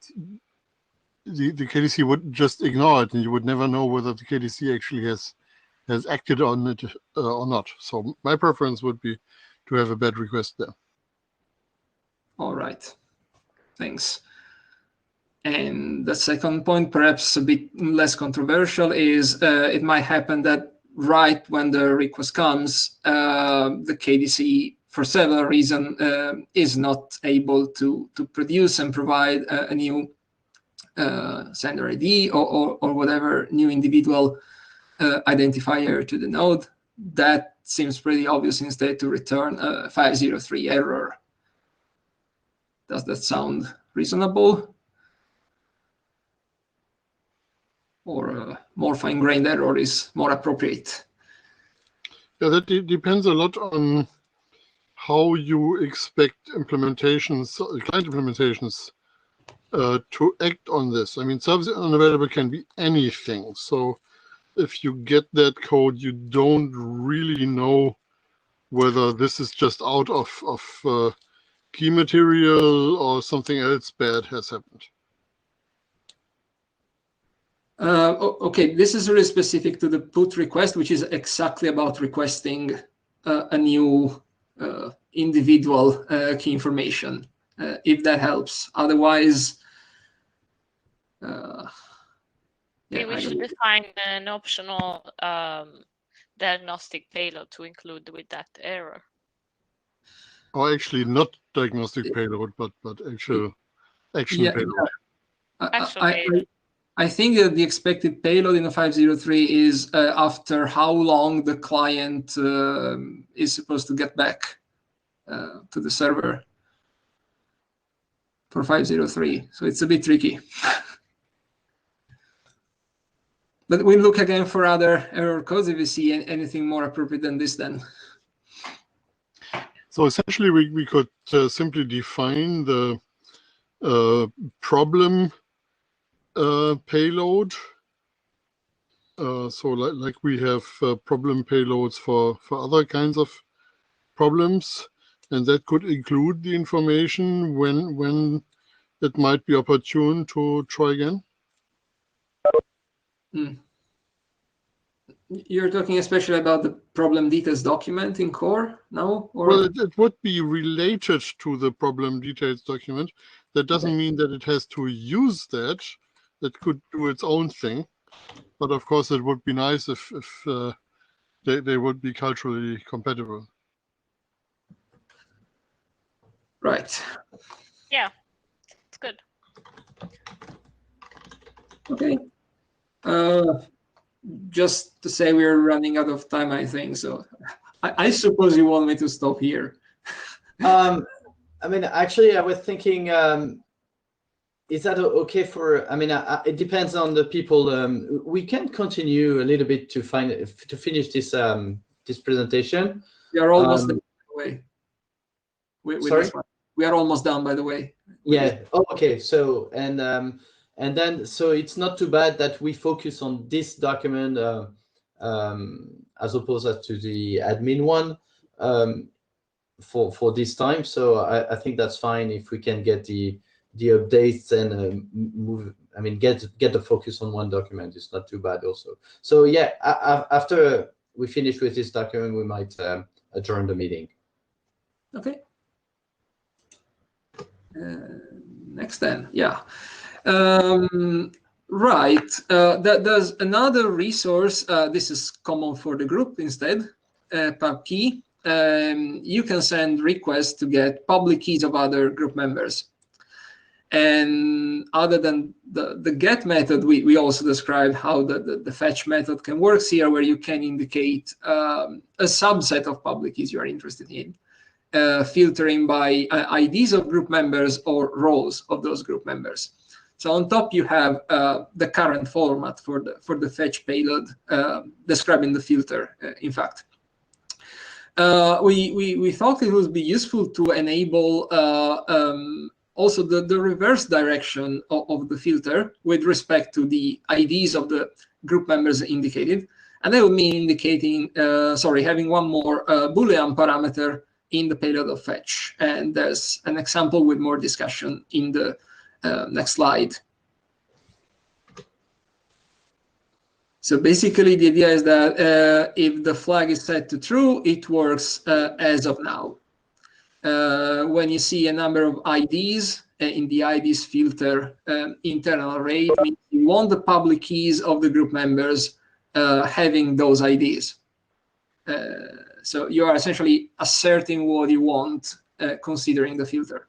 KDC would just ignore it, and you would never know whether the KDC actually has acted on it or not. So my preference would be to have a bad request there. All right, thanks. And the second point, perhaps a bit less controversial, is it might happen that right when the request comes, the KDC, for several reasons, is not able to produce and provide a new sender ID or whatever new individual identifier to the node. That seems pretty obvious instead to return a 503 error. Does that sound reasonable? Or a more fine-grained error is more appropriate? Yeah, that depends a lot on how you expect implementations, client implementations, to act on this. I mean, service unavailable can be anything. So if you get that code, you don't really know whether this is just out of key material or something else bad has happened. Okay, this is really specific to the put request, which is exactly about requesting a new individual key information, if that helps. Otherwise, Maybe we should define an optional diagnostic payload to include with that error. Or actually not diagnostic payload, but actual action payload. I think that the expected payload in the 503 is after how long the client is supposed to get back to the server for 503. So it's a bit tricky. But we look again for other error codes if we see anything more appropriate than this then. So essentially we could simply define the problem payload. So like we have problem payloads for other kinds of problems, and that could include the information when it might be opportune to try again. You're talking especially about the problem details document in core now? Or? Well, it would be related to the problem details document. That doesn't mean that it has to use that. It could do its own thing. But of course, it would be nice if they would be culturally compatible. Right. Yeah, it's good. Okay. Just to say we're running out of time, I think. So I suppose you want me to stop here. I mean, actually, I was thinking, is that okay for, I mean, it depends on the people. We can continue a little bit to finish this this presentation. We are almost done, by the way. Sorry? We are almost done, by the way. Yeah. Oh, okay. So, and then, so it's not too bad that we focus on this document as opposed to the admin one for this time. So I think that's fine if we can get the updates and move. I mean, get the focus on one document. It's not too bad also. So yeah, after we finish with this document, we might adjourn the meeting. Okay. Next then, yeah. Right, there's another resource. This is common for the group instead, pub key. You can send requests to get public keys of other group members. And other than the get method, we also described how the fetch method can work here, where you can indicate a subset of public keys you are interested in. Filtering by IDs of group members or roles of those group members. So on top you have the current format for the fetch payload describing the filter. In fact, we thought it would be useful to enable also the reverse direction of the filter with respect to the IDs of the group members indicated, and that would mean indicating having one more Boolean parameter in the payload of fetch. And there's an example with more discussion in the next slide. So basically the idea is that if the flag is set to true, it works as of now. When you see a number of IDs in the IDs filter internal array, it means you want the public keys of the group members having those IDs. So you are essentially asserting what you want, considering the filter.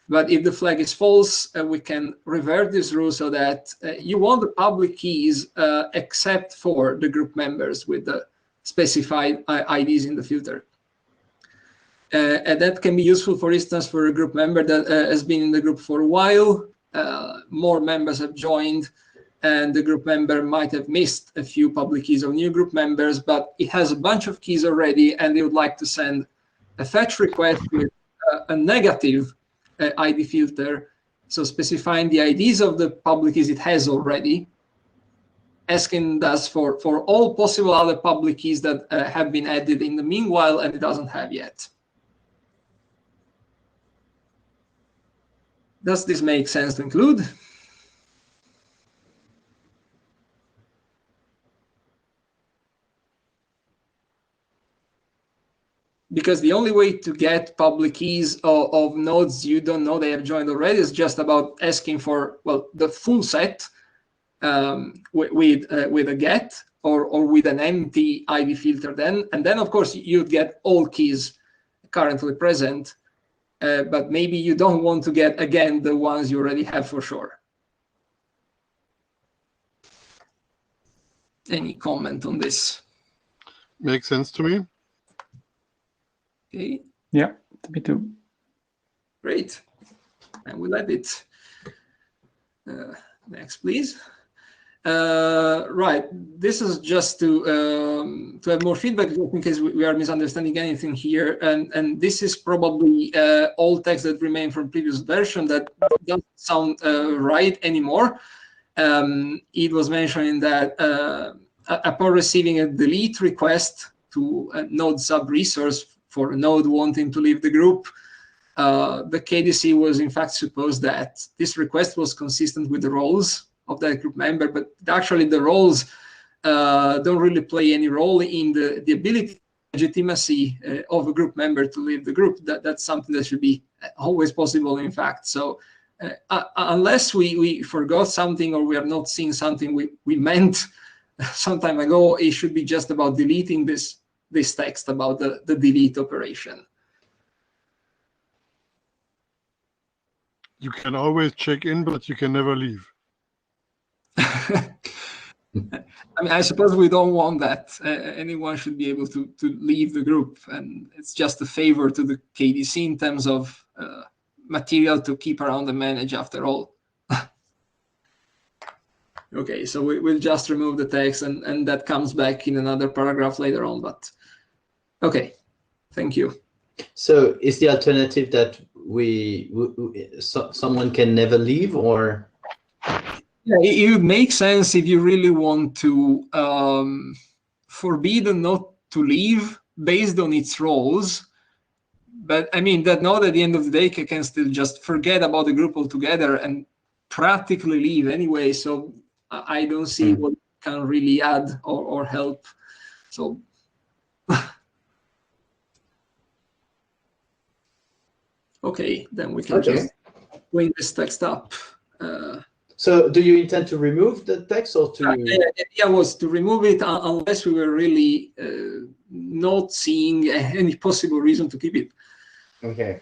But if the flag is false, we can revert this rule so that you want the public keys except for the group members with the specified IDs in the filter. And that can be useful, for instance, for a group member that has been in the group for a while. More members have joined, and the group member might have missed a few public keys of new group members, but it has a bunch of keys already, and they would like to send a fetch request with a negative ID filter, so specifying the IDs of the public keys it has already, asking us for all possible other public keys that have been added in the meanwhile, and it doesn't have yet. Does this make sense to include? Because the only way to get public keys of nodes you don't know they have joined already is just about asking for, well, the full set with a get or with an empty ID filter then. And then, of course, you'd get all keys currently present, but maybe you don't want to get, again, the ones you already have for sure. Any comment on this? Makes sense to me. Okay. Yeah, me too. Great. And we'll add it. Next, please. Right. This is just to have more feedback in case we are misunderstanding anything here. And this is probably all text that remain from previous version that doesn't sound right anymore. It was mentioning that upon receiving a delete request to a node sub-resource for a node wanting to leave the group, the KDC was in fact supposed that this request was consistent with the roles of that group member, but actually the roles don't really play any role in the ability, legitimacy of a group member to leave the group. That's something that should be always possible, in fact. So unless we forgot something or we are not seeing something we meant some time ago, it should be just about deleting this text about the delete operation. You can always check in, but you can never leave. I mean, I suppose we don't want that. Anyone should be able to leave the group, and it's just a favor to the KDC in terms of material to keep around and manage after all. Okay, so we'll just remove the text, and that comes back in another paragraph later on, but okay, thank you. So is the alternative that someone can never leave, or? Yeah, it would make sense if you really want to forbid a node to leave based on its roles. But I mean, that node at the end of the day can still just forget about the group altogether and practically leave anyway. So I don't see what can really add or help. So okay, then we can just bring this text up. So do you intend to remove the text or to? Yeah, was to remove it unless we were really not seeing any possible reason to keep it. Okay.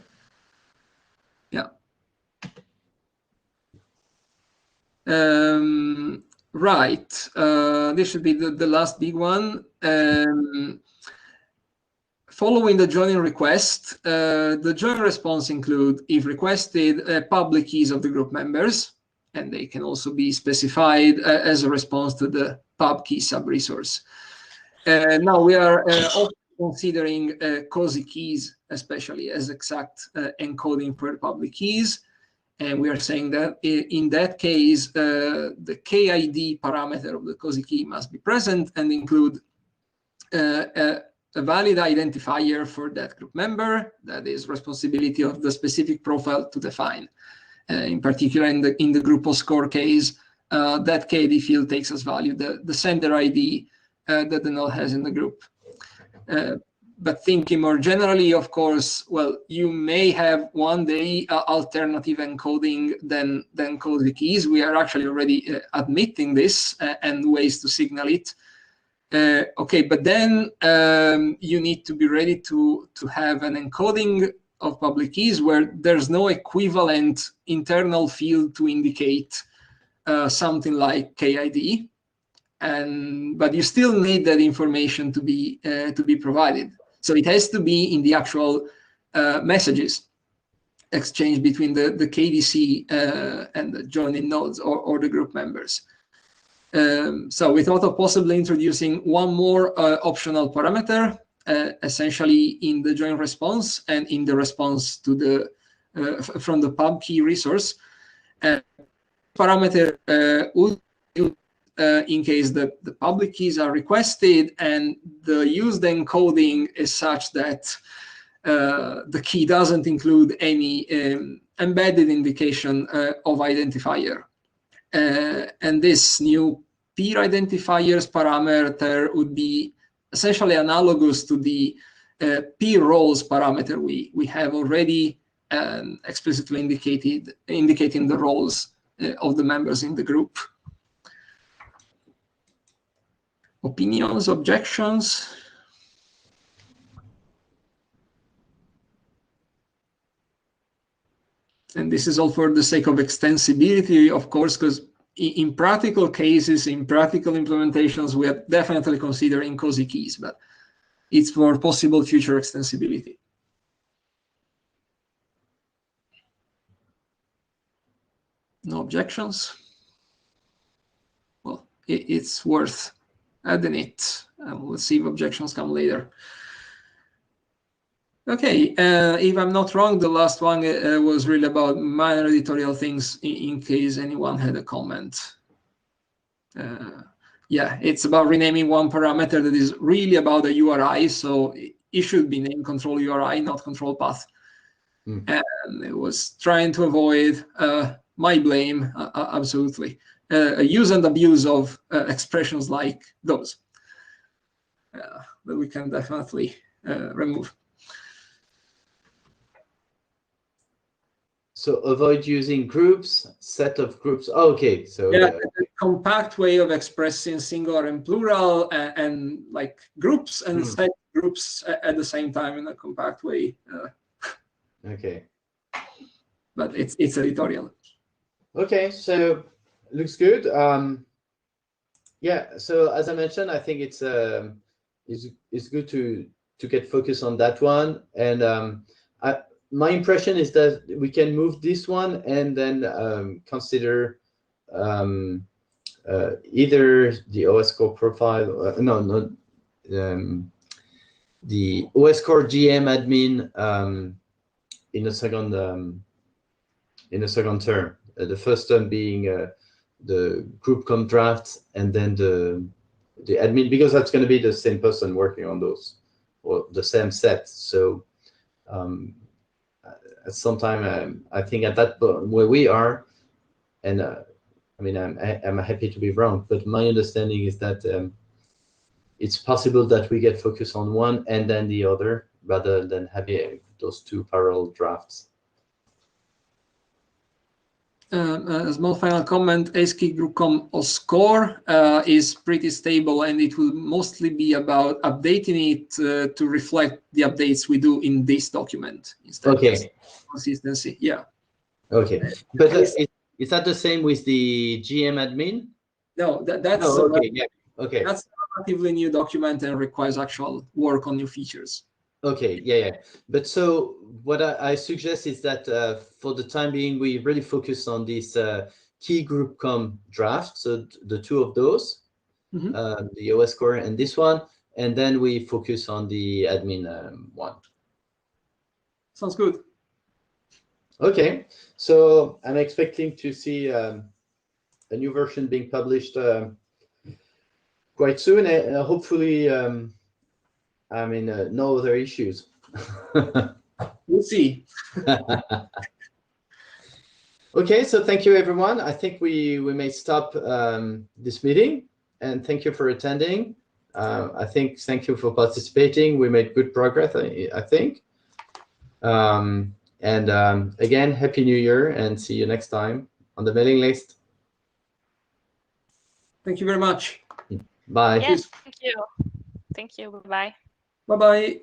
Yeah. Right. This should be the last big one. Following the joining request, the join response include, if requested, public keys of the group members, and they can also be specified as a response to the pub key sub-resource. Now we are also considering COSI keys, especially as exact encoding for public keys. And we are saying that in that case, the KID parameter of the COSI key must be present and include a valid identifier for that group member. That is responsibility of the specific profile to define. In particular, in the group score case, that KID field takes as value the sender ID that the node has in the group. But thinking more generally, of course, well, you may have one day alternative encoding than COSI keys. We are actually already admitting this and ways to signal it. Okay, but then you need to be ready to have an encoding of public keys where there's no equivalent internal field to indicate something like KID, but you still need that information to be provided. So it has to be in the actual messages exchange between the KDC and the joining nodes or the group members. So we thought of possibly introducing one more optional parameter, essentially in the join response and in the response to the from the pub key resource. Parameter would in case the public keys are requested and the used encoding is such that the key doesn't include any embedded indication of identifier. And this new peer identifiers parameter would be essentially analogous to the peer roles parameter we have already explicitly indicating the roles of the members in the group. Opinions, objections? And this is all for the sake of extensibility, of course, because in practical cases, in practical implementations, we are definitely considering cozy keys, but it's for possible future extensibility. No objections? Well, it's worth adding it. We'll see if objections come later. Okay, if I'm not wrong, the last one was really about minor editorial things in case anyone had a comment. Yeah, it's about renaming one parameter that is really about a URI, so it should be named control URI, not control path. And it was trying to avoid my blame, absolutely, use and abuse of expressions like those that we can definitely remove. So avoid using groups, set of groups. Oh, okay, so yeah, a compact way of expressing singular and plural, and like groups and set groups at the same time in a compact way. Okay. But it's editorial. Okay, so looks good. Yeah. So as I mentioned, I think it's good to get focused on that one, and my impression is that we can move this one and then consider either the OS core profile, the OS core GM admin in a second term. The first term being the group com drafts, and then the admin, because that's going to be the same person working on those or the same set. So at some time, I think at that where we are, and I mean, I'm happy to be wrong, but my understanding is that it's possible that we get focused on one and then the other, rather than having those two parallel drafts. A small final comment, ASCII group com score is pretty stable, and it will mostly be about updating it to reflect the updates we do in this document instead of consistency. Yeah. Okay, but is that the same with the GM admin? No, that's okay. Yeah. Okay. That's a relatively new document and requires actual work on new features. Okay, yeah. But so what I suggest is that for the time being, we really focus on this key group com draft. So the two of those, the OS core and this one, and then we focus on the admin one. Sounds good. Okay, so I'm expecting to see a new version being published quite soon, and hopefully. I mean, no other issues. We'll see. Okay, so thank you, everyone. I think we may stop this meeting, and thank you for attending. Thank you for participating. We made good progress, I think. And again, Happy New Year, and see you next time on the mailing list. Thank you very much. Bye. Yes, thank you. Thank you. Bye-bye. Bye-bye.